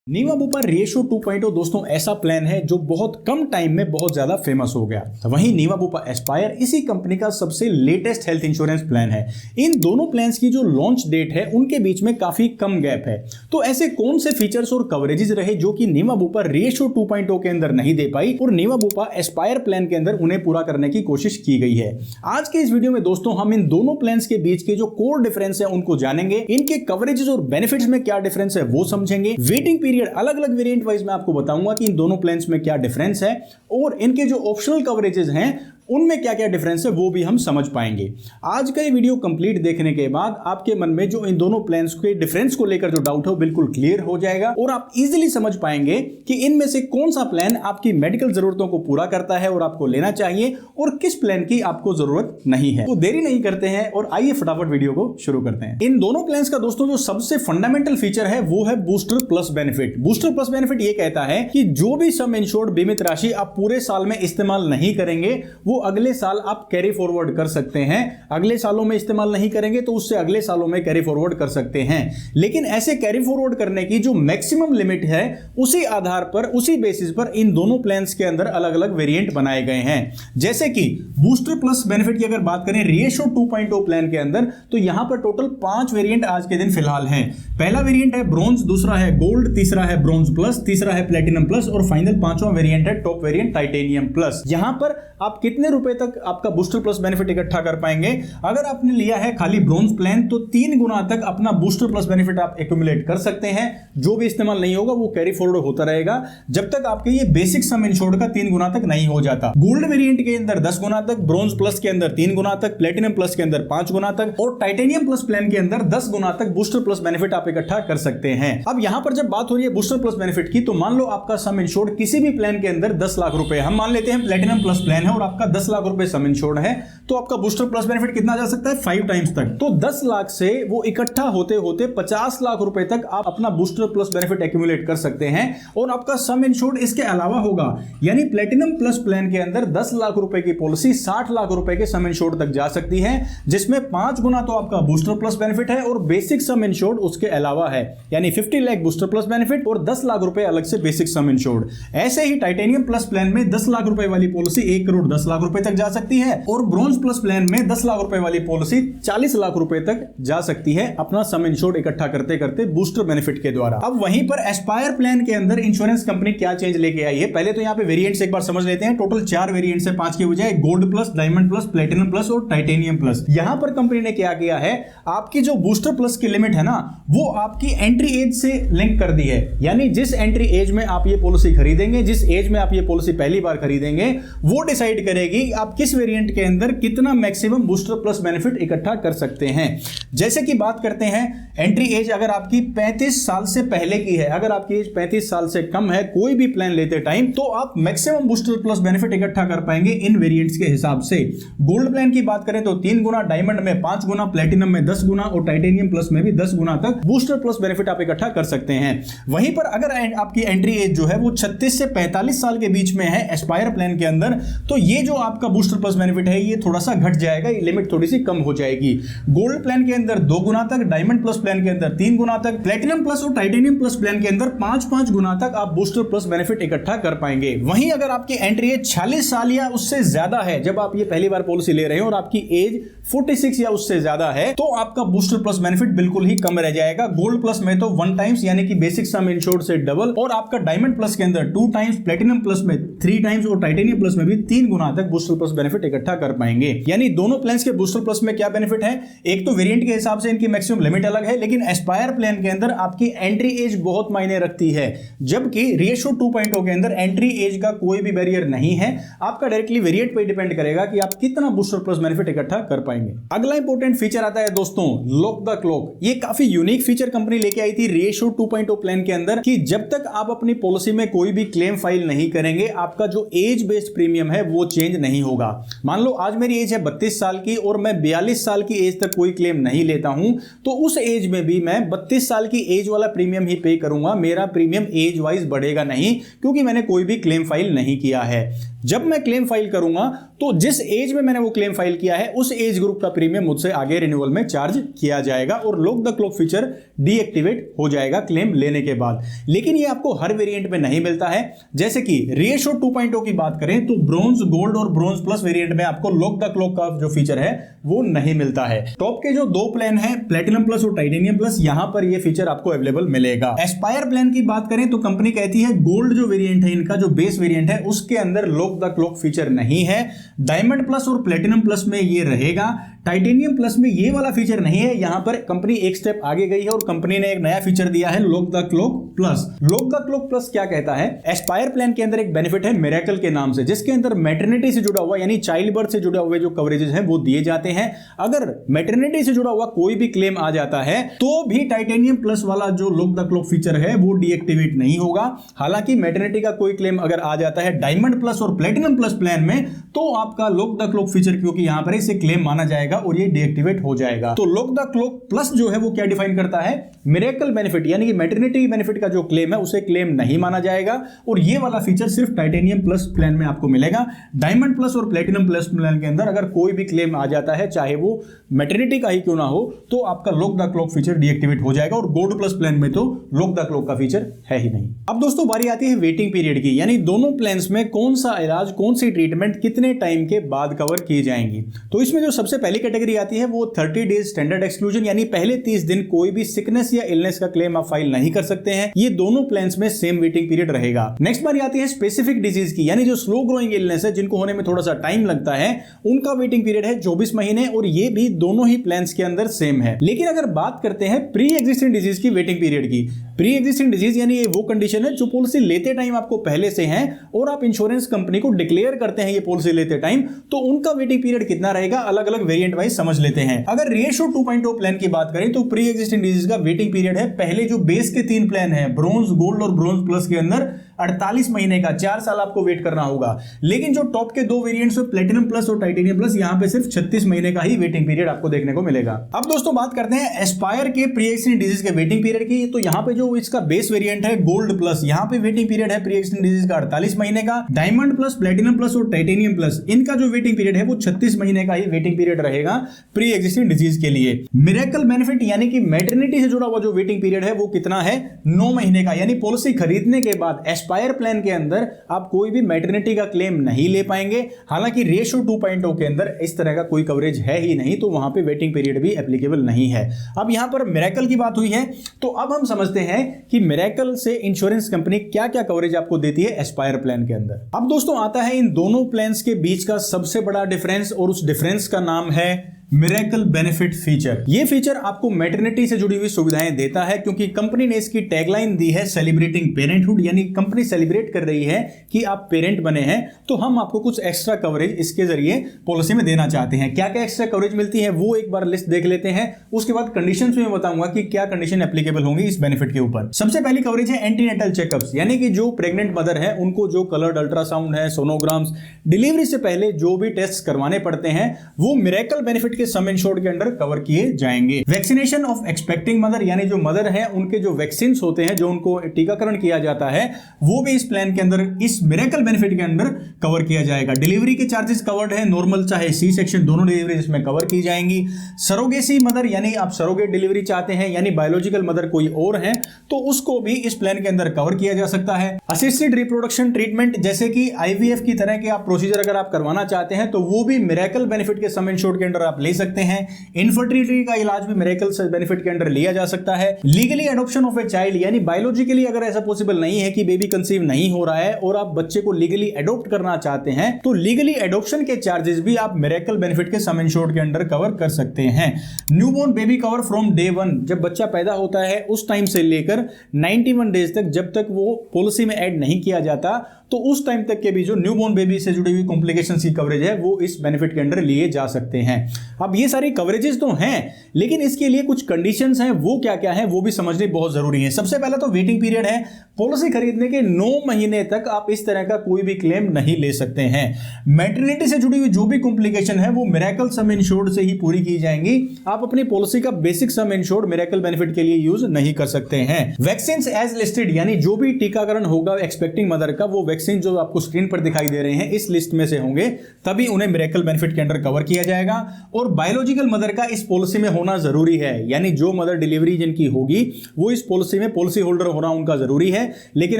नीवा Bupa ratio 2.0 दोस्तों ऐसा plan है जो बहुत कम टाइम में बहुत ज्यादा फेमस हो गया। वहीं नीवा बुपा एस्पायर इसी कंपनी का सबसे लेटेस्ट हेल्थ इंश्योरेंस प्लान है। इन दोनों प्लान्स की जो लॉन्च डेट है उनके बीच में काफी कम गैप है। तो ऐसे कौन से फीचर्स और कवरेजेस रहे जो कि नीवा बुपा रेशो 2.0 के अंदर नहीं दे पाई और नीवा बुपा एस्पायर प्लान के अंदर उन्हें पूरा करने की कोशिश की गई है। आज के इस वीडियो में दोस्तों हम इन दोनों प्लान्स के बीच के जो कोर डिफरेंस है उनको जानेंगे, इनके कवरेजेस और बेनिफिट्स में क्या डिफरेंस है वो समझेंगे, वेटिंग पीरियड अलग अलग वेरिएंट वाइज मैं आपको बताऊंगा कि इन दोनों प्लान्स में क्या डिफरेंस है और इनके जो ऑप्शनल कवरेजेस हैं उनमें क्या क्या डिफरेंस है वो भी हम समझ पाएंगे। आज का ये वीडियो कंप्लीट देखने के बाद आपके मन में जो इन दोनों प्लान्स के डिफरेंस को लेकर जो डाउट है वो बिल्कुल क्लियर हो जाएगा और आप इजीली समझ पाएंगे कि इनमें से कौन सा प्लान आपकी मेडिकल जरूरतों को पूरा करता है और आपको लेना चाहिए और किस प्लान की आपको जरूरत नहीं है। तो देरी नहीं करते हैं और आइए फटाफट वीडियो को शुरू करते हैं। इन दोनों प्लान्स का दोस्तों जो सबसे फंडामेंटल फीचर है वो है booster plus benefit. Booster plus benefit ये कहता है कि जो भी सम इंश्योर्ड बीमित राशि आप पूरे साल में इस्तेमाल नहीं करेंगे वो अगले साल आप कैरी फॉरवर्ड कर सकते हैं। अगले सालों में इस्तेमाल नहीं करेंगे तो उससे अगले सालों में कैरी फॉरवर्ड कर सकते हैं। लेकिन ऐसे कैरी फॉरवर्ड करने की जो मैक्सिमम लिमिट है उसी आधार पर उसी बेसिस पर इन दोनों प्लान्स के अंदर अलग अलग वेरिएंट बनाए गए हैं। जैसे कि बूस्टर प्लस बेनिफिट की अगर बात करें रेशो 2.0 प्लान के अंदर तो यहां पर टोटल 5 वेरिएंट आज के दिन फिलहाल हैं। पहला वेरिएंट है ब्रॉन्ज, दूसरा है गोल्ड, तीसरा है ब्रॉन्ज प्लस, तीसरा है प्लेटिनम प्लस और फाइनल पांचवां वेरिएंट है टॉप वेरिएंट टाइटेनियम प्लस। यहां पर आप कितने रुपए तक आपका बूस्टर प्लस बेनिफिट इकट्ठा कर पाएंगे? अगर आपने लिया है खाली ब्रॉन्ज प्लान तो 3 गुना तक अपना बूस्टर प्लस बेनिफिट आप एक्यूमुलेट कर सकते हैं। जो भी इस्तेमाल नहीं होगा वो कैरी फॉरवर्ड होता रहेगा जब तक आपके ये बेसिक सम इंश्योर्ड का 3 गुना तक नहीं हो जाता। गोल्ड वेरिएंट के अंदर 10 गुना तक, ब्रॉन्ज प्लस के अंदर 3 गुना तक, प्लेटिनम प्लस के अंदर 5 गुना तक और टाइटेनियम प्लस प्लान के अंदर 10 गुना तक बूस्टर प्लस बेनिफिट आप इकट्ठा कर सकते हैं। अब यहां पर जब बात हो रही है बूस्टर प्लस बेनिफिट की तो मान लो आपका सम इंश्योर्ड किसी भी प्लान के अंदर 10 लाख रुपए, हम मान लेते हैं प्लेटिनम प्लस प्लान है और आपका 10 लाख रुपए सम इंश्योर्ड है तो आपका बूस्टर प्लस बेनिफिट कितना जा सकता है? 5 टाइम्स तक। तो 10 लाख से वो इकट्ठा होते होते 50 लाख रुपए तक आप अपना बूस्टर प्लस बेनिफिट एक्यूमुलेट कर सकते हैं और आपका सम इंश्योर्ड इसके अलावा होगा। यानी प्लेटिनम प्लस प्लान के अंदर 10 लाख रुपए की पॉलिसी 60 लाख रुपए के सम इंश्योर्ड तक जा सकती है, जिसमें 5 गुना तो आपका बूस्टर प्लस बेनिफिट है और बेसिक सम इंश्योर्ड उसके अलावा है। यानी 50 लाख बूस्टर प्लस बेनिफिट और 10 लाख रुपए अलग से बेसिक सम इंश्योर्ड। ऐसे ही टाइटेनियम प्लस प्लान में 10 लाख रुपए वाली पॉलिसी 1 करोड़ 10 लाख रुपए तक जा सकती है और ब्रॉन्ज प्लस प्लान में 10 लाख रुपए वाली पॉलिसी 40 लाख रुपए तक जा सकती है अपना सम इंश्योर्ड इकट्ठा करते करते बूस्टर बेनिफिट के द्वारा। अब वहीं पर एस्पायर प्लान के अंदर इंश्योरेंस कंपनी क्या चेंज लेके आई है, पहले तो यहां पे वेरिएंट्स एक बार समझ लेते हैं। टोटल 4 वेरिएंट्स है, 5 के बजाय gold plus, diamond plus, platinum plus और टाइटेनियम प्लस। यहां पर कंपनी ने क्या किया है, आपकी जो बूस्टर प्लस की लिमिट है ना वो आपकी एंट्री एज से लिंक कर दी है। यानी जिस एंट्री एज में आप ये पॉलिसी खरीदेंगे, जिस एज में आप ये पॉलिसी पहली बार खरीदेंगे वो डिसाइड करेगी आप किस वेरिएंट के अंदर कितना मैक्सिमम बूस्टर प्लस बेनिफिट इकट्ठा कर सकते हैं। जैसे कि बात करते हैं एंट्री एज अगर आपकी 35 साल से पहले की है, अगर आपकी एज 35 साल से कम है कोई भी प्लान लेते टाइम तो आप मैक्सिमम बूस्टर प्लस बेनिफिट इकट्ठा कर पाएंगे इन वेरिएंट्स के हिसाब से। गोल्ड प्लान की बात करें तो 3 गुना, डायमंड में 5 गुना, प्लेटिनम में 10 गुना और टाइटेनियम प्लस में भी 10 गुना तक बूस्टर प्लस बेनिफिट आप इकट्ठा कर सकते हैं। वहीं पर अगर आपकी एंट्री एज जो है वो 36 से 45 साल के बीच में है एस्पायर प्लान के अंदर तो ये जो आपका बूस्टर प्लस बेनिफिट है ये थोड़ा सा घट जाएगा, ये लिमिट थोड़ी सी कम हो जाएगी। गोल्ड प्लान के अंदर 2 गुना तक, डायमंड प्लस प्लान के अंदर 3 गुना तक, प्लेटिनम प्लस और टाइटेनियम प्लस प्लान के अंदर 5-5 गुना तक आप बूस्टर प्लस बेनिफिट इकट्ठा कर पाएंगे। वहीं अगर आपकी एंट्री एज 46 साल या उससे ज्यादा है, जब आप ये पहली बार पॉलिसी ले रहे हैं और आपकी एज 46 या उससे ज्यादा है तो आपका बूस्टर प्लस बेनिफिट बिल्कुल ही कम रह जाएगा। गोल्ड प्लस में तो 1 टाइम्स यानी कि बेसिक सम इंश्योर्ड से डबल और आपका डायमंड प्लस के अंदर 2 टाइम्स, प्लेटिनम प्लस में 3 टाइम्स और टाइटेनियम प्लस में भी 3 गुना तक बूस्टर प्लस बेनिफिट इकट्ठा कर पाएंगे। यानी दोनों प्लान्स के बूस्टर प्लस में क्या बेनिफिट है, एक तो वेरिएंट के हिसाब से इनकी मैक्सिमम लिमिट अलग है लेकिन एस्पायर प्लान के अंदर आपकी एंट्री एज बहुत मायने रखती है, जबकि रेशो 2.0 के अंदर एंट्री एज का कोई भी बैरियर नहीं है। आपका डायरेक्टली वेरिएंट पे डिपेंड करेगा कि आप कितना बूस्टर प्लस बेनिफिट इकट्ठा कर पाएंगे। अगला इंपॉर्टेंट फीचर आता है दोस्तों लॉक द क्लॉक। ये काफी यूनिक फीचर कंपनी लेके आई थी रेशो 2.0 प्लान के अंदर कि जब तक आप अपनी पॉलिसी में कोई भी क्लेम फाइल नहीं करेंगे आपका जो एज बेस्ड प्रीमियम है वो चेंज नहीं होगा। मान लो आज मेरी एज है 32 साल की और मैं 42 साल की एज तक कोई क्लेम नहीं लेता हूं तो उस एज में भी मैं 32 साल की एज वाला प्रीमियम ही पे करूंगा, मेरा प्रीमियम एज वाइज बढ़ेगा नहीं क्योंकि मैंने कोई भी क्लेम फाइल नहीं किया है। जब मैं क्लेम फाइल करूंगा तो जिस एज में मैंने वो क्लेम फाइल किया है उस एज ग्रुप का प्रीमियम मुझसे आगे रिन्यूअल में चार्ज किया जाएगा और lock the clock feature deactivate हो जाएगा क्लेम लेने के बाद। लेकिन ये आपको हर वेरिएंट में नहीं मिलता है। जैसे कि रीएश्योर 2.0 की बात करें तो ब्रॉन्ज, गोल्ड और ब्रॉन्ज प्लस वेरिएंट में आपको लॉक द क्लॉक का जो फीचर है वो नहीं मिलता है। टॉप के जो दो प्लान है प्लैटिनम प्लस और टाइटेनियम प्लस, यहां पर ये फीचर आपको अवेलेबल मिलेगा। एस्पायर प्लान की बात करें तो कंपनी कहती है गोल्ड जो वेरिएंट है इनका, जो बेस वेरिएंट है उसके अंदर लॉक द क्लॉक फीचर नहीं है। डायमंड प्लस और प्लैटिनम प्लस में ये रहेगा। टाइटेनियम प्लस में ये वाला फीचर नहीं है। यहां पर कंपनी एक स्टेप आगे गई है और कंपनी ने एक नया फीचर दिया है lock the clock plus. Lock the clock plus क्या कहता है? एस्पायर प्लान के अंदर एक बेनिफिट है मिरेकल के नाम से, जिसके अंदर मैटरनिटी से जुड़ा हुआ यानी चाइल्ड बर्थ से जुड़ा हुए जो कवरेजेस हैं वो दिए जाते हैं। अगर मैटरनिटी से जुड़ा हुआ कोई भी क्लेम आ जाता है तो भी टाइटेनियम प्लस वाला जो लॉक द क्लॉक फीचर है वो डीएक्टिवेट नहीं होगा। हालांकि मैटरनिटी का कोई क्लेम अगर आ जाता है डायमंड प्लस और प्लैटिनम प्लस प्लान में तो आपका लॉक द क्लॉक फीचर, क्योंकि यहां पर इसे क्लेम माना जाएगा और ये डीएक्टिवेट हो जाएगा। तो लॉक द क्लॉक प्लस जो है वो क्या डिफाइन करता है? मिरेकल बेनिफिट यानी कि मैटरनिटी बेनिफिट का जो क्लेम है उसे क्लेम नहीं माना जाएगा और ये वाला फीचर सिर्फ टाइटेनियम प्लस प्लान में आपको मिलेगा। डायमंड प्लस और प्लैटिनम प्लस प्लान के अंदर अगर कोई भी क्लेम आ जाता है चाहे वो मैटरनिटी का ही क्यों ना हो तो आपका lock the clock feature deactivate हो जाएगा और गोल्ड प्लस प्लान में तो लॉक द क्लॉक का फीचर है ही नहीं। अब दोस्तों बारी आती है वेटिंग पीरियड की, यानी दोनों प्लान्स में कौन सा इलाज, कौन सी ट्रीटमेंट कितने टाइम के बाद कवर की जाएंगी। तो इसमें जो सबसे पहली कैटेगरी आती है वो 30 डेज स्टैंडर्ड एक्सक्लूजन, यानी पहले 30 दिन कोई भी सिकनेस या इलनेस का क्लेम आप फाइल नहीं कर सकते हैं। ये दोनों प्लान्स में सेम वेटिंग पीरियड रहेगा। नेक्स्ट बारी आती है स्पेसिफिक डिजीज की, यानी जो स्लो ग्रोइंग इलनेस है जिनको होने में थोड़ा सा टाइम लगता है उनका वेटिंग पीरियड है 24 महीने और ये भी दोनों ही प्लान्स के अंदर सेम है। लेकिन अगर बात करते हैं प्री एग्जिस्टिंग डिजीज की वेटिंग पीरियड की, प्री एग्जिस्टिंग डिजीज यानी ये वो कंडीशन है जो पॉलिसी लेते टाइम आपको पहले से है और आप इंश्योरेंस कंपनी को डिक्लेयर करते हैं ये पॉलिसी लेते टाइम, तो उनका वेटिंग पीरियड कितना रहेगा अलग अलग वेरिएंट वाइज समझ लेते हैं। अगर रेशियो 2.0 प्लान की बात करें तो प्री एग्जिस्टिंग डिजीज का वेटिंग पीरियड है पहले जो बेस के 3 प्लान है ब्रॉन्ज, गोल्ड और ब्रॉन्ज प्लस के अंदर 48 महीने का, 4 साल आपको वेट करना होगा। लेकिन जो टॉप के दो वेरिएंट्स है प्लैटिनम प्लस और टाइटेनियम प्लस, यहां पे सिर्फ 36 महीने का ही वेटिंग पीरियड आपको देखने को मिलेगा। अब दोस्तों बात करते हैं एस्पायर के प्री एक्सिडेंट डिजीज के वेटिंग पीरियड की। तो यहां पे जो इसका बेस वेरिएंट है गोल्ड प्लस, यहां पे वेटिंग पीरियड है प्री एक्सिडेंट डिजीज का 48 महीने का। डायमंड प्लस, प्लैटिनम प्लस और टाइटेनियम प्लस, इनका जो वेटिंग पीरियड है वो 36 महीने का ही वेटिंग पीरियड रहेगा प्री एक्सिडेंट डिजीज के लिए। मिरेकल बेनिफिट यानी कि मैटरनिटी से जुड़ा हुआ जो वेटिंग पीरियड है वो कितना है? 9 महीने का, यानी पॉलिसी खरीदने के बाद एस्पायर प्लान के अंदर आप कोई भी मैटरनिटी का क्लेम नहीं ले पाएंगे। हालांकि रेशियो 2.0 के अंदर इस तरह का कोई कवरेज है ही नहीं, तो वहां पे वेटिंग पीरियड भी एप्लीकेबल नहीं है। अब यहां पर मिरेकल की बात हुई है तो अब हम समझते हैं कि मिरेकल से इंश्योरेंस कंपनी क्या क्या कवरेज आपको देती है एस्पायर प्लान के अंदर। अब दोस्तों आता है इन दोनों प्लान्स के बीच का सबसे बड़ा डिफरेंस और उस डिफरेंस का नाम है मिरेकल बेनिफिट फीचर। ये फीचर आपको मैटरनिटी से जुड़ी हुई सुविधाएं देता है क्योंकि कंपनी ने इसकी टैगलाइन दी है सेलिब्रेटिंग पेरेंटहुड, यानी कंपनी सेलिब्रेट कर रही है कि आप पेरेंट बने हैं तो हम आपको कुछ एक्स्ट्रा कवरेज इसके जरिए पॉलिसी में देना चाहते हैं। क्या क्या एक्स्ट्रा कवरेज मिलती है वो एक बार लिस्ट देख लेते हैं, उसके बाद कंडीशंस में बताऊंगा कि क्या कंडीशन एप्लीकेबल होंगी इस बेनिफिट के ऊपर। सबसे पहली कवरेज है एंटीनेटल चेकअप्स, यानी कि जो प्रेग्नेंट मदर है उनको जो कलर्ड अल्ट्रासाउंड है, सोनोग्राम्स, डिलीवरी से पहले जो भी टेस्ट करवाने पड़ते हैं वो मिरेकल बेनिफिट के सम इंश्योर्ड के अंडर कवर किए जाएंगे। वैक्सीनेशन ऑफ एक्सपेक्टिंग मदर, यानी जो मदर है उनके जो वैक्सीन होते हैं जो उनको टीकाकरण किया जाता है वो भी इस प्लान के अंदर इस मिरेकल बेनिफिट के अंदर कवर किया जाएगा। डिलीवरी के चार्जेस कवर्ड है, नॉर्मल चाहे सी सेक्शन दोनों डिलीवरी इसमें कवर की जाएंगी। सरोगेसी मदर, यानी आप सरोगेट डिलीवरी चाहते हैं यानी बायोलॉजिकल मदर कोई और है तो उसको भी इस प्लान के अंदर कवर किया जा सकता है। असिस्टेड रिप्रोडक्शन ट्रीटमेंट जैसे कि आईवीएफ की तरह के आप प्रोसीजर अगर आप करवाना चाहते हैं तो वो भी मिरेकल बेनिफिट के सम इंश्योर्ड के अंदर आप ले सकते हैं। इनफर्टिलिटी का इलाज भी मिरेकल बेनिफिट के अंदर लिया जा सकता है। Legally adoption of a child, यानी बायोलॉजिकली अगर ऐसा पॉसिबल नहीं है कि बेबी कंसीव नहीं हो रहा है और आप बच्चे को लीगली एडॉप्ट करना चाहते हैं तो लीगली एडॉप्शन के चार्जेस भी आप मिरेकल बेनिफिट के सम इंश्योर्ड के अंदर कवर कर सकते हैं। Newborn baby cover from day 1, जब बच्चा पैदा होता है उस टाइम से लेकर 91 डेज तक, जब तक वो पॉलिसी में ऐड नहीं किया जाता तो उस टाइम तक के भी जो न्यूबॉर्न बेबी से जुड़ी हुई कॉम्प्लिकेशंस की कवरेज है वो इस बेनिफिट के अंडर लिए जा सकते हैं। अब ये सारी कवरेजेस तो हैं, लेकिन इसके लिए कुछ कंडीशंस हैं, वो क्या क्या है वो भी समझने बहुत जरूरी है। सबसे पहला तो वेटिंग पीरियड है। पॉलिसी खरीदने के 9 महीने तक आप इस तरह का कोई भी क्लेम नहीं ले सकते हैं। मैटरनिटी से जुड़ी हुई जो भी कॉम्प्लिकेशन है वो मिरेकल सम इंश्योर्ड से ही पूरी की जाएंगी। आप अपनी पॉलिसी का basic sum insured miracle benefit के लिए यूज नहीं कर सकते हैं। वैक्सीन एज लिस्टेड, यानी जो भी टीकाकरण होगा एक्सपेक्टिंग मदर का, वो वैक्सीन जो आपको स्क्रीन पर दिखाई दे रहे हैं इस लिस्ट में से होंगे, तभी उन्हें मिरेकल बेनिफिट के अंडर कवर किया जाएगा। और बायोलॉजिकल मदर का इस पॉलिसी में होना जरूरी है, यानी जो मदर डिलीवरी जिनकी होगी वो इस पॉलिसी में पॉलिसी होल्डर होना उनका जरूरी है। लेकिन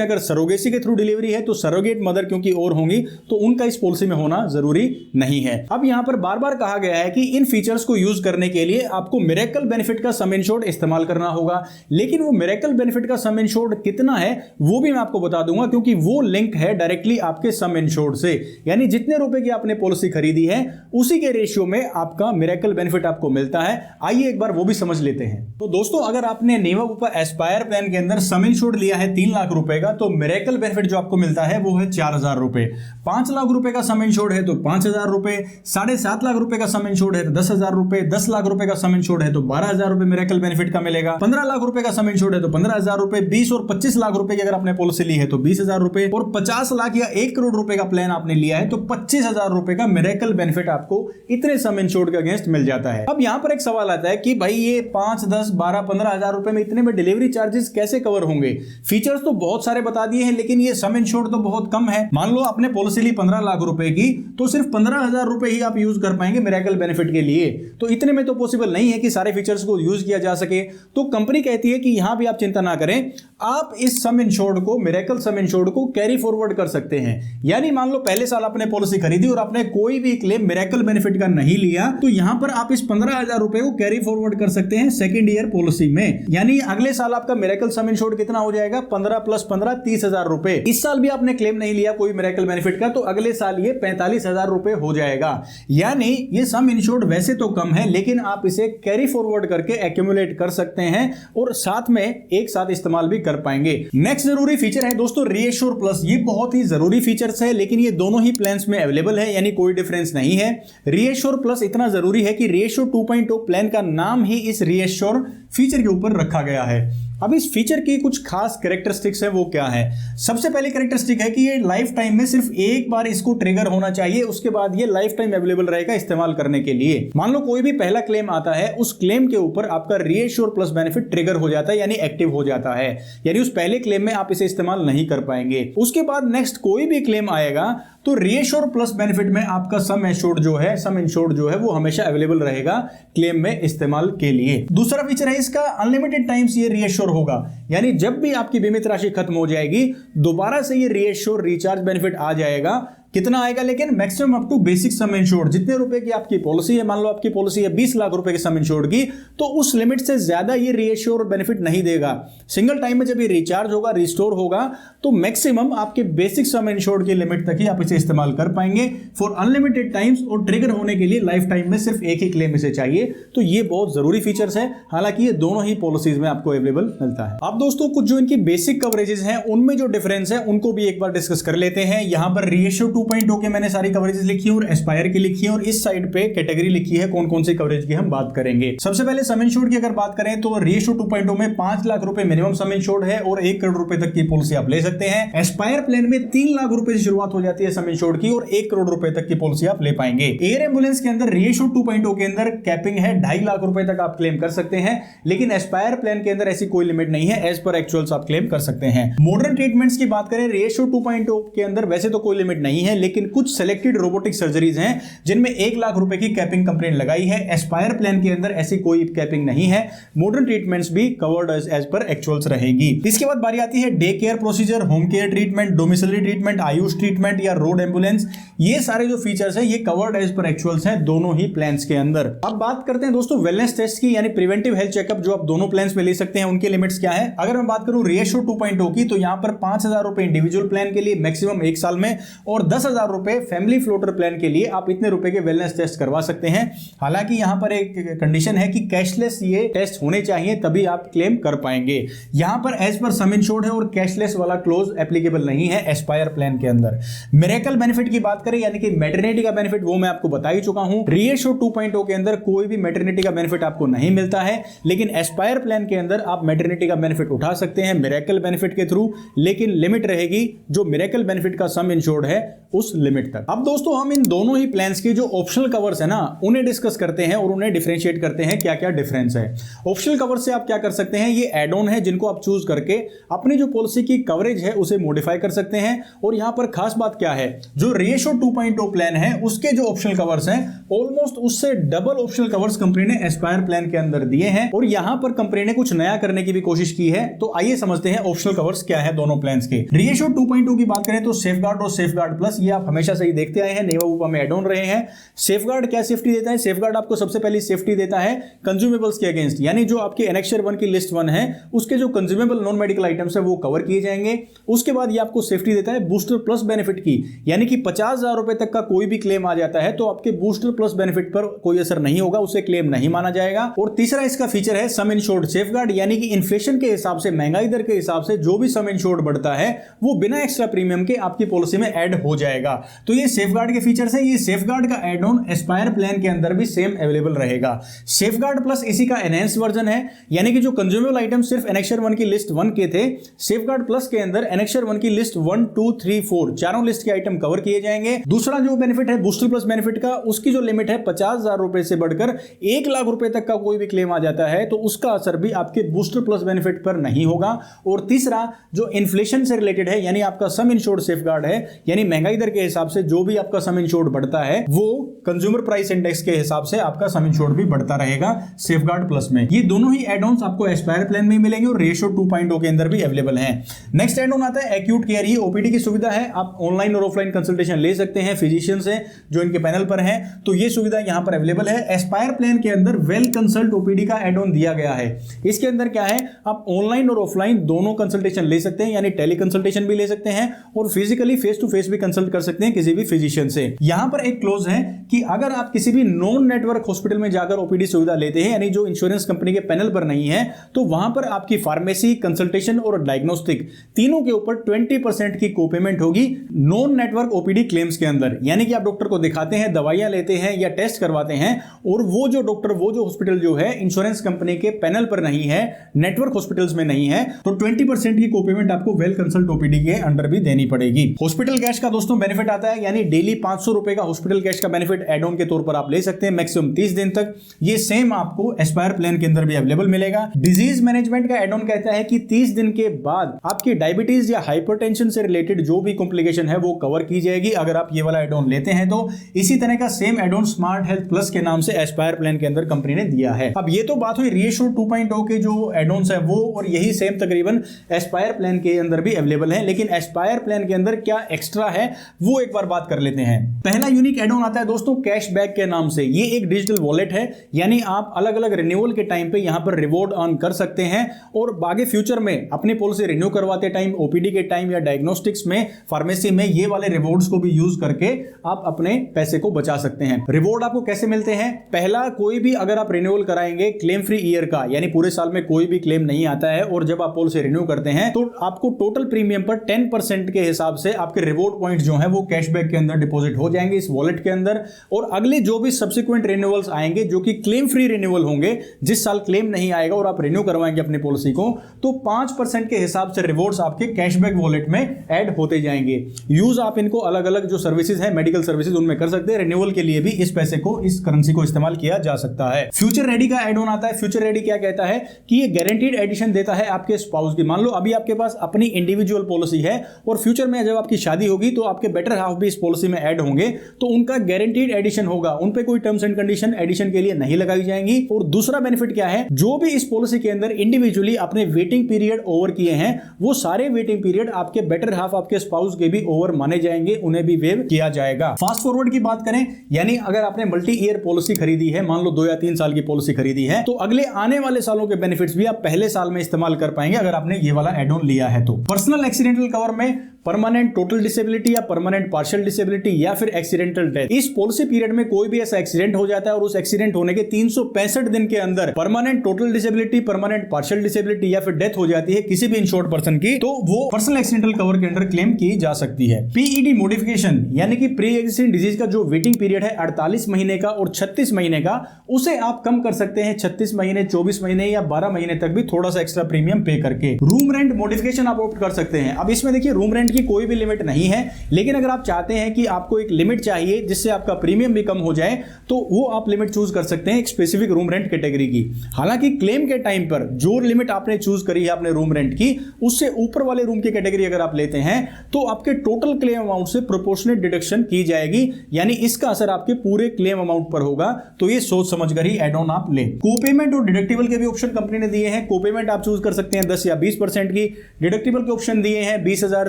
अगर सरोगेसी के थ्रू डिलीवरी है तो सरोगेट मदर क्योंकि और होंगी तो उनका इस पॉलिसी में होना जरूरी नहीं है। अब यहां पर बार बार कहा गया है कि इन फीचर्स को यूज करने के लिए आपको मिरेकल बेनिफिट का सम इंश्योर्ड इस्तेमाल करना होगा। लेकिन वो मिरेकल बेनिफिट का सम इंश्योर्ड कितना है वो भी मैं आपको बता दूंगा, क्योंकि वो लिंक है डायरेक्टली आपके सम इंश्योर्ड से, यानी जितने रुपए की आपने पॉलिसी खरीदी है उसी के रेशियो में आपका मिरेकल बेनिफिट आपको मिलता है। आइए एक बार वो भी समझ लेते हैं। तो दोस्तों, अगर आपने नीवा बुपा एस्पायर प्लान के अंदर सम इंश्योर्ड लिया है 3 लाख रुपए का, तो मिरेकल बेनिफिट जो आपको मिलता है वो है 4,000 रुपए। 5 लाख रुपए का सम इंश्योर्ड है तो 5,000 रुपए, 7.5 लाख रुपए का सम इंश्योर्ड है तो 10,000 रुपए, 10 लाख रुपए का सम इंश्योर्ड है तो 12,000 रुपए मिरेकल बेनिफिट का मिलेगा, 15 लाख रुपए का सम इंश्योर्ड है तो 15,000 रुपए, 20 और 25 लाख रुपए की अगर आपने पॉलिसी ली है तो 20,000 रुपए, और 50 लाख या 1 करोड़ रुपए का प्लान आपने लिया है तो 25,000 रुपए का मिरेकल बेनिफिट आपको इतने सम इंश्योर्ड के अगेंस्ट मिल जाता है। अब यहां पर एक सवाल आता है कि भाई ये 5, 10, 12, 15,000 रुपए में इतने में डिलीवरी चार्जेस कैसे कवर होंगे? फीचर्स तो बहुत सारे बता दिए हैं, लेकिन ये सम इंश्योर्ड तो बहुत कम है। मान लो आपने पॉलिसी ली 15 लाख रुपए की, तो सिर्फ 15,000 रुपए ही आप यूज कर पाएंगे मिरेकल बेनिफिट के लिए। तो इतने में तो पॉसिबल नहीं है कि सारे फीचर्स को यूज किया जा सके। तो कंपनी कहती है कि यहां भी आप चिंता ना करें, आप इस सम इंश्योर्ड को, मिरेकल सम इंश्योर्ड को कैरी फॉरवर्ड कर सकते हैं। यानी मान लो पहले साल आपने पॉलिसी खरीदी और आपने कोई भी क्लेम मिरेकल बेनिफिट का नहीं लिया, तो यहां पर आप इस 15,000 रुपए को कैरी फॉरवर्ड कर सकते हैं सेकंड ईयर पॉलिसी में। यानी अगले साल आपका मिरेकल सम इंश्योर्ड कितना हो जाएगा? 15 + 15 30,000 रुपए। इस साल भी आपने क्लेम नहीं लिया कोई मिरेकल बेनिफिट का, तो अगले साल ये 45,000 रुपए हो जाएगा। यानी ये सम इंश्योर्ड वैसे तो कम है, लेकिन आप इसे कैरी फॉरवर्ड करके एक्यूमुलेट कर सकते हैं और साथ में एक साथ इस्तेमाल भी कर पाएंगे। नेक्स्ट जरूरी फीचर है दोस्तों रीएश्योर प्लस। ये बहुत ही जरूरी फीचर्स है, लेकिन ये दोनों ही प्लान्स में अवेलेबल है, यानी कोई डिफरेंस नहीं है। रीएश्योर प्लस इतना जरूरी है कि रीएश्योर 2.0 प्लान का नाम ही इस रीएश्योर फीचर के ऊपर रखा गया है। अब इस फीचर की कुछ खास कैरेक्टरिस्टिक्स है, वो क्या है? सबसे पहले कैरेक्टरिस्टिक है कि ये लाइफ टाइम में सिर्फ एक बार इसको ट्रिगर होना चाहिए, उसके बाद ये लाइफ टाइम अवेलेबल रहेगा इस्तेमाल करने के लिए। मान लो कोई भी पहला क्लेम आता है, उस क्लेम के ऊपर आपका रीएश्योर प्लस बेनिफिट ट्रिगर हो जाता है, यानी एक्टिव हो जाता है, यानी उस पहले क्लेम में आप इसे इस्तेमाल नहीं कर पाएंगे। उसके बाद नेक्स्ट कोई भी क्लेम आएगा तो रीएश्योर प्लस बेनिफिट में आपका सम एश्योर्ड जो है, सम इंश्योर्ड जो है वो हमेशा अवेलेबल रहेगा क्लेम में इस्तेमाल के लिए। दूसरा फीचर है इसका अनलिमिटेड टाइम्स ये रीएश्योर होगा, यानी जब भी आपकी बीमित राशि खत्म हो जाएगी दोबारा से ये रीएश्योर रिचार्ज बेनिफिट आ जाएगा। कितना आएगा? लेकिन maximum up to basic sum insured. जितने रुपए की आपकी पॉलिसी है, मान लो आपकी पॉलिसी है 20 लाख रुपए के सम इंश्योर्ड की, तो उस लिमिट से ज्यादा ये रीएश्योर बेनिफिट नहीं देगा। सिंगल टाइम में जब ये रिचार्ज होगा, रिस्टोर होगा, तो मैक्सिमम आपके बेसिक सम इंश्योर्ड की लिमिट तक ही आप इसे इस्तेमाल कर पाएंगे फॉर अनलिमिटेड टाइम्स, और ट्रिगर होने के लिए लाइफ टाइम में सिर्फ एक ही क्लेम इसे चाहिए। तो ये बहुत जरूरी फीचर्स है, हालांकि ये दोनों ही पॉलिसीज में आपको अवेलेबल मिलता है। अब दोस्तों कुछ जो इनकी बेसिक कवरेजेस हैं उनमें जो डिफरेंस है उनको भी एक बार डिस्कस कर लेते हैं। यहां पर रीएश्योर 2.0 के मैंने सारी कवरेजेस लिखी है और एस्पायर की लिखी है, और इस साइड पे कैटेगरी लिखी है कौन कौन सी कवरेज की हम बात करेंगे। सबसे पहले सम इंश्योर्ड की अगर बात करें तो रीएश्योर 2.0 में 5 लाख रुपए मिनिमम सम इंश्योर्ड है और 1 करोड़ रुपए तक की पॉलिसी आप ले सकते हैं। एस्पायर प्लान में 3 लाख रुपए से शुरुआत हो जाती है सम इंश्योर्ड की और 1 करोड़ रुपए तक की पॉलिसी आप ले पाएंगे। एयर एम्बुलेंस के अंदर रीएश्योर 2.0 के अंदर कैपिंग है 2.5 लाख रुपए तक आप क्लेम कर सकते हैं, लेकिन एस्पायर प्लान के अंदर ऐसी कोई लिमिट नहीं है, एज पर एक्चुअल्स आप क्लेम कर सकते हैं। मॉडर्न ट्रीटमेंट्स की बात करें रीएश्योर 2.0 के अंदर वैसे तो कोई लिमिट नहीं है, लेकिन कुछ सेलेक्टेड रोबोटिक सर्जरीज हैं जिनमें 1 लाख रुपए की कैपिंग कंपनी लगाई है। एस्पायर प्लान के अंदर ऐसी कोई कैपिंग नहीं है। मॉडर्न ट्रीटमेंट्स भी कवर्ड एज पर एक्चुअल्स रहेगी। इसके बाद बारी आती है day care procedure, home care treatment, domiciliary treatment, Ayush treatment या रोड एम्बुलेंस। ये सारे जो फीचर्स हैं ये कवर्ड एज पर एक्चुअल्स हैं दोनों ही प्लान्स के अंदर। अब बात करते हैं दोस्तों वेलनेस टेस्ट की, यानी प्रिवेंटिव हेल्थ चेकअप जो आप दोनों प्लान्स में ले सकते हैं, उनके लिमिट्स क्या है। अगर मैं बात करूं रीएश्योर 2.0 की, तो यहां पर 5,000 रुपए इंडिविजुअल प्लान के लिए मैक्सिमम 1 साल में और 10,000 रुपए फैमिली फ्लोटर प्लान के लिए आप इतने रुपए के वेलनेस टेस्ट करवा सकते हैं। हालांकि यहां पर एक कंडीशन है कि कैशलेस ये टेस्ट होने चाहिए, तभी आप क्लेम कर पाएंगे। यहां पर एज पर सम इंश्योर्ड है और कैशलेस वाला क्लोज एप्लीकेबल नहीं है एस्पायर प्लान के अंदर। मिरेकल बेनिफिट की बात करें यानी कि मैटरनिटी का बेनिफिट, वो मैं आपको बता ही चुका हूं। रीएश्योर 2.0 के अंदर कोई भी मैटरनिटी का बेनिफिट आपको नहीं मिलता है, लेकिन एस्पायर प्लान के अंदर आप मैटरनिटी का बेनिफिट उठा सकते हैं मिरेकल बेनिफिट के थ्रू, लेकिन लिमिट रहेगी जो मिरेकल बेनिफिट का सम इंश्योर्ड है उस लिमिट तक। अब दोस्तों हम इन दोनों ही प्लान्स के जो ऑप्शनल कवर्स है ना उन्हें डिस्कस करते हैं और उन्हें डिफरेंशिएट करते हैं क्या क्या डिफरेंस है। ऑप्शनल कवर से आप क्या कर सकते हैं, ये एड ऑन है जिनको आप चूज करके अपनी जो पॉलिसी की कवरेज है उसे मॉडिफाई कर सकते हैं। और यहां पर खास बात क्या है, जो रेशियो 2.0 प्लान है उसके जो ऑप्शनल कवर्स हैं ऑलमोस्ट उससे डबल ऑप्शनल कवर्स कंपनी ने एस्पायर प्लान के अंदर दिए हैं और यहां पर कंपनी ने कुछ नया करने की भी कोशिश की है। तो आइए समझते हैं ऑप्शनल कवर्स क्या है दोनों प्लान्स के। रेशियो 2.0 की बात करें तो सेफगार्ड और सेफगार्ड प्लस ये आप हमेशा से ही देखते आए हैं, नेवा वूपा में एड ऑन रहे हैं। सेफगार्ड क्या सेफ्टी देता है, सेफगार्ड आपको सबसे पहली सेफ्टी देता है कंज्यूमेबल्स के अगेंस्ट, यानी जो आपके एनेक्सर 1 की लिस्ट 1 है उसके जो कंज्यूमेबल नॉन मेडिकल आइटम्स है वो कवर किए जाएंगे। उसके बाद ये आपको सेफ्टी देता है बूस्टर प्लस बेनिफिट की, यानी कि 50,000 रुपए तक का कोई भी क्लेम आ जाता है तो आपके बूस्टर प्लस बेनिफिट पर कोई असर नहीं होगा, उसे क्लेम नहीं माना जाएगा। और तीसरा इसका फीचर है सम इंश्योर्ड सेफगार्ड, यानी कि इन्फ्लेशन के हिसाब से, महंगाई दर के हिसाब से जो भी सम इंश्योर्ड बढ़ता है वो बिना एक्स्ट्रा प्रीमियम के आपकी पॉलिसी में ऐड हो जाएगा। तो ये सेफगार्ड के फीचर्स हैं। ये सेफगार्ड का एड ऑन एस्पायर प्लान के अंदर भी सेम अवेलेबल रहेगा। सेफगार्ड प्लस इसी का एनहेंस वर्जन है, यानी कि जो कंज्यूमेबल आइटम सिर्फ एनेक्सर 1 की लिस्ट 1 के थे, सेफगार्ड प्लस के अंदर एनेक्सर 1 की लिस्ट 1, 2, 3, 4 चारों लिस्ट के आइटम कवर किए जाएंगे। दूसरा जो बेनिफिट है बूस्टर प्लस बेनिफिट का, उसकी जो लिमिट है 50,000 रुपए से बढ़कर 1 लाख रुपए तक का कोई भी क्लेम आ जाता है तो उसका असर भी आपके बूस्टर प्लस बेनिफिट पर नहीं होगा। और तीसरा जो इन्फ्लेशन से रिलेटेड है, यानी आपका सम इंश्योर्ड सेफगार्ड है, यानी महंगाई दर के हिसाब से जो भी आपका सम इंश्योर्ड बढ़ता है वो कंज्यूमर प्राइस इंडेक्स के हिसाब से आपका सम इंश्योर्ड भी बढ़ता रहेगा सेफगार्ड प्लस में। ये दोनों ही एड ऑन्स आपको एस्पायर प्लान में मिलेंगे और रेशियो 2.0 के अंदर भी अवेलेबल हैं। नेक्स्ट एड ऑन आता है एक्यूट केयर। ये ओपीडी की सुविधा है, आप ऑनलाइन और ऑफलाइन कंसल्टेशन ले सकते हैं फिजिशियन से जो इनके पैनल पर हैं, तो ये सुविधा यहां पर अवेलेबल है। एस्पायर प्लान के अंदर वेल कंसल्ट ओपीडी का एड ऑन दिया गया है। इसके अंदर क्या है, आप ऑनलाइन और ऑफलाइन दोनों कंसल्टेशन ले सकते हैं, यानी टेली कंसल्टेशन भी ले सकते हैं और फिजिकली फेस टू फेस भी कंसल्ट कर सकते हैं किसी भी फिजिशियन से। यहां पर एक क्लोज है कि अगर आप किसी भी नॉन नेटवर्क हॉस्पिटल में जाकर ओपीडी सुविधा लेते हैं, यानी जो इंश्योरेंस कंपनी के पैनल पर नहीं है, तो वहां पर आपकी फार्मेसी, कंसल्टेशन और डायग्नोस्टिक तीनों के ऊपर 20% की कोपेमेंट होगी नॉन नेटवर्क ओपीडी क्लेम्स के अंदर। यानी कि आप डॉक्टर को दिखाते हैं, दवाइयां लेते हैं या टेस्ट करवाते हैं और वो जो डॉक्टर, वो जो हॉस्पिटल जो है इंश्योरेंस कंपनी के पैनल पर नहीं है, नेटवर्क हॉस्पिटल्स में नहीं है, तो 20% की कोपेमेंट आपको वेल कंसल्ट ओपीडी के अंडर भी देनी पड़ेगी। हॉस्पिटल कैश का दोस्तों बेनिफिट आता है, यानी डेली 500 रुपए का हॉस्पिटल कैश का बेनिफिट एड ऑन के तौर पर आप ले सकते हैं मैक्सिमम 30 दिन तक। ये सेम आपको एस्पायर प्लान के अंदर भी अवेलेबल मिलेगा। डिजीज मैनेजमेंट का एड ऑन कहता है कि 30 दिन के बाद आपकी डायबिटीज या हाइपरटेंशन से रिलेटेड जो भी कॉम्प्लिकेशन है वो कवर की जाएगी अगर आप ये वाला एड ऑन लेते हैं तो। इसी तरह का same add on smart health plus के नाम से एस्पायर प्लान के अंदर कंपनी ने दिया है। अब ये तो बात हुई रेशियो 2.0 के जो एड ऑन्स है वो, और यही सेम तकरीबन एस्पायर प्लान के अंदर भी अवेलेबल है। लेकिन एस्पायर प्लान के अंदर क्या एक्स्ट्रा है वो एक बार बात कर लेते हैं। पहला यूनिक एड ऑन आता है दोस्तों कैशबैक के नाम से। ये एक डिजिटल वॉलेट है, यानी आप अलग अलग रिन्यूअल के टाइम पे यहां पर रिवॉर्ड अर्न कर सकते हैं और आगे फ्यूचर में अपनी पॉलिसी रिन्यू करवाते टाइम, ओपीडी के टाइम या डायग्नोस्टिक्स में, फार्मेसी में ये वाले रिवॉर्ड्स को भी यूज करके आप अपने पैसे को बचा सकते हैं। रिवॉर्ड आपको कैसे मिलते हैं? पहला, कोई भी अगर आप रिन्यूअल कराएंगे क्लेम फ्री ईयर का, यानी पूरे साल में कोई भी क्लेम नहीं आता है और जब आप पॉलिसी रिन्यू करते हैं तो आपको टोटल प्रीमियम पर 10% के हिसाब से आपके रिवॉर्ड पॉइंट जो है वो कैशबैक के अंदर डिपॉजिट हो जाएंगे इस वॉलेट के अंदर। और अगले जो भी सब्सिक्वेंट रिन्यूअल्स आएंगे जो कि क्लेम फ्री रिन्यूअल होंगे, जिस साल क्लेम नहीं आएगा और आप रिन्यू करवाएंगे अपनी पॉलिसी को, तो 5% के हिसाब से रिवॉर्ड्स आपके कैशबैक वॉलेट में ऐड होते जाएंगे। यूज आप इनको अलग अलग जो सर्विसेज है, मेडिकल सर्विसेज, उनमें कर सकते हैं। रिन्यूअल के लिए भी इस पैसे को, इस करेंसी को इस्तेमाल किया जा सकता है। फ्यूचर रेडी का एड ऑन आता है। फ्यूचर रेडी क्या कहता है कि ये गारंटीड एडिशन देता है आपके स्पाउस की। मान लो अभी आपके पास अपनी इंडिविजुअल पॉलिसी है और फ्यूचर में जब आपकी शादी होगी तो आपके बेटर हाफ भी इस पॉलिसी में ऐड होंगे, तो उनका गारंटीड एडिशन होगा, उन पे कोई टर्म्स एंड कंडीशन एडिशन के लिए नहीं लगाई जाएंगी। और दूसरा बेनिफिट क्या है, जो भी इस पॉलिसी के अंदर इंडिविजुअली अपने वेटिंग पीरियड ओवर किए हैं वो सारे वेटिंग पीरियड आपके बेटर हाफ, आपके स्पाउस के भी ओवर माने जाएंगे, उन्हें भी वेव किया जाएगा। फास्ट फॉरवर्ड की बात करें, यानी अगर आपने मल्टी ईयर पॉलिसी खरीदी है, मान लो 2 या 3 साल की पॉलिसी खरीदी है, तो अगले आने वाले सालों के बेनिफिट्स भी आप पहले साल में इस्तेमाल कर पाएंगे अगर आपने ये वाला एड ऑन लिया है तो। पर्सनल एक्सीडेंटल कवर में परमानेंट टोटल डिसेबिलिटी या परमानेंट पार्शियल डिसेबिलिटी या फिर एक्सीडेंटल डेथ। इस पॉलिसी पीरियड में कोई भी ऐसा एक्सीडेंट हो जाता है और उस एक्सीडेंट होने के 365 दिन के अंदर permanent total disability, permanent partial disability या फिर डेथ हो जाती है किसी भी इंश्योर्ड पर्सन की, तो वो पर्सनल एक्सीडेंटल कवर के अंदर क्लेम की जा सकती है। पीईडी मॉडिफिकेशन यानी कि प्री एग्जिस्टिंग डिजीज का जो वेटिंग पीरियड है 48 महीने का और 36 महीने का, उसे आप कम कर सकते हैं 36 महीने, 24 महीने या 12 महीने तक भी थोड़ा सा एक्स्ट्रा प्रीमियम पे करके। रूम रेंट मॉडिफिकेशन आप ऑप्ट कर सकते हैं। अब इसमें देखिए रूम रेंट की कोई भी लिमिट नहीं है, लेकिन अगर आप चाहते हैं कि आपको एक लिमिट चाहिए जिससे आपका प्रीमियम भी कम हो जाए, तो वो आप लिमिट चूज कर सकते हैं एक स्पेसिफिक रूम रेंट कैटेगरी की। हालांकि क्लेम के टाइम पर जो लिमिट आपने चूज करी है अपने रूम रेंट की, उससे ऊपर वाले रूम की कैटेगरी अगर आप लेते हैं तो आपके टोटल क्लेम अमाउंट से प्रोपोर्शनेट डिडक्शन की जाएगी, यानी इसका असर आपके पूरे क्लेम अमाउंट पर होगा। तो ये सोच समझकर ही एड ऑन आप लें। कोपेमेंट और डिडक्टिबल के भी ऑप्शन कंपनी ने दिए हैं। कोपेमेंट आप चूज कर सकते हैं 10 या 20% की। डिडक्टिबल के ऑप्शन दिए हैं 20,000,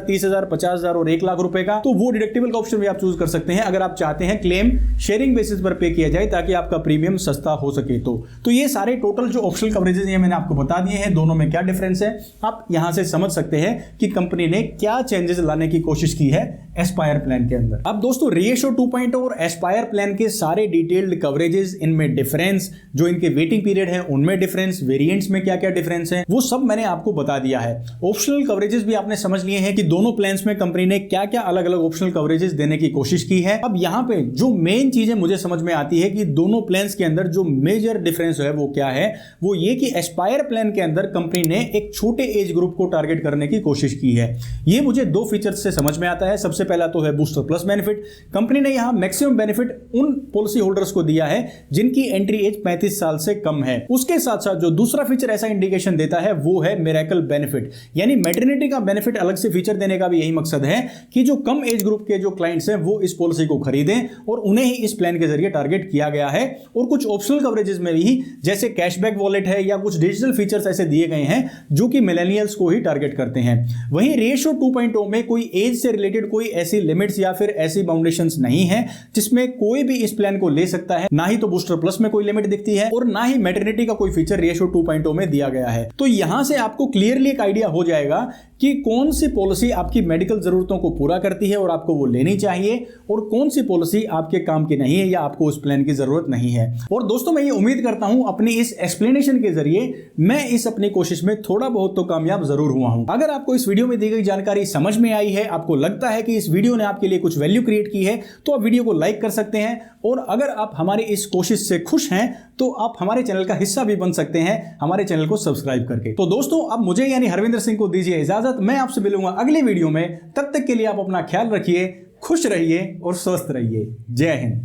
30,000, 50,000 और 1 लाख रुपए का। तो वो डिडक्टिबल का ऑप्शन भी आप चूज कर सकते हैं अगर आप चाहते हैं क्लेम शेयरिंग बेसिस पर पे किया जाए ताकि आपका प्रीमियम सस्ता हो सके। तो ये सारे टोटल जो ऑप्शनल कवरेजेस हैं मैंने आपको बता दिए हैं, दोनों में क्या डिफरेंस है आप यहां से समझ सकते हैं कि कंपनी ने क्या चेंजेस लाने की कोशिश की है एस्पायर प्लान के अंदर। अब दोस्तों रिएशो 2.0 और एस्पायर प्लान के सारे डिटेल्ड कवरेजेस, इनमें डिफरेंस, जो इनके वेटिंग पीरियड है उनमें डिफरेंस, वेरिएंट्स में क्या क्या डिफरेंस है, वो सब मैंने आपको बता दिया है। ऑप्शनल कवरेजेस भी आपने समझ लिए हैं कि दोनों प्लान्स में कंपनी ने क्या क्या अलग अलग ऑप्शनल कवरेजेस देने की कोशिश की है। अब यहां पे जो मेन चीजें मुझे समझ में आती है कि दोनों प्लान्स के अंदर जो मेजर डिफरेंस है वो क्या है, वो ये कि एस्पायर प्लान के अंदर कंपनी ने एक छोटे एज ग्रुप को टारगेट करने की कोशिश की है। ये मुझे दो फीचर्स से समझ में आता है। सबसे पहला तो है बूस्टर प्लस बेनिफिट। कंपनी ने यहां मैक्सिमम बेनिफिट उन पॉलिसी होल्डर्स को दिया है जिनकी एंट्री एज 35 साल से कम है। उसके साथ साथ जो दूसरा फीचर ऐसा इंडिकेशन देता है वो है मिरेकल बेनिफिट, यानी मैटरनिटी का बेनिफिट अलग से फीचर देने का भी यही मकसद है कि जो कम एज ग्रुप के जो क्लाइंट्स हैं वो इस पॉलिसी को खरीदें, और उन्हें ही इस प्लान के जरिए टारगेट किया गया है। और कुछ ऑप्शनल कवरेजेस में भी जैसे कैशबैक वॉलेट है या कुछ डिजिटल फीचर्स ऐसे दिए गए हैं जो कि मिलेनियल्स को ही टारगेट करते हैं। वहीं रेशियो 2.0 में कोई एज से रिलेटेड कोई ऐसी लिमिट्स या फिर ऐसी बाउंडेशंस नहीं है जिसमें कोई भी इस प्लान को ले सकता है। ना ही तो बूस्टर प्लस में कोई लिमिट दिखती है और ना ही मैटरनिटी का कोई फीचर रेशियो 2.0 में दिया गया है। तो यहां से आपको क्लियरली एक आइडिया हो जाएगा कि कौन सी पॉलिसी आपकी मेडिकल जरूरतों को पूरा करती है और आपको वो लेनी चाहिए, और कौन सी पॉलिसी आपके काम की नहीं है या आपको उस प्लान की जरूरत नहीं है। और दोस्तों मैं ये उम्मीद करता हूं अपनी इस एक्सप्लेनेशन के जरिए मैं इस अपनी कोशिश में थोड़ा बहुत तो कामयाब जरूर हुआ हूं। अगर आपको इस वीडियो में दी गई जानकारी समझ में आई है, आपको लगता है कि इस वीडियो ने आपके लिए कुछ वैल्यू क्रिएट की है, तो आप वीडियो को लाइक कर सकते हैं। और अगर आप हमारी इस कोशिश से खुश हैं तो आप हमारे चैनल का हिस्सा भी बन सकते हैं हमारे चैनल को सब्सक्राइब करके। तो दोस्तों अब मुझे यानी हरविंदर सिंह को दीजिए इजाजत। मैं आपसे मिलूंगा अगली वीडियो में। तब तक के लिए आप अपना ख्याल रखिए, खुश रहिए और स्वस्थ रहिए। जय हिंद।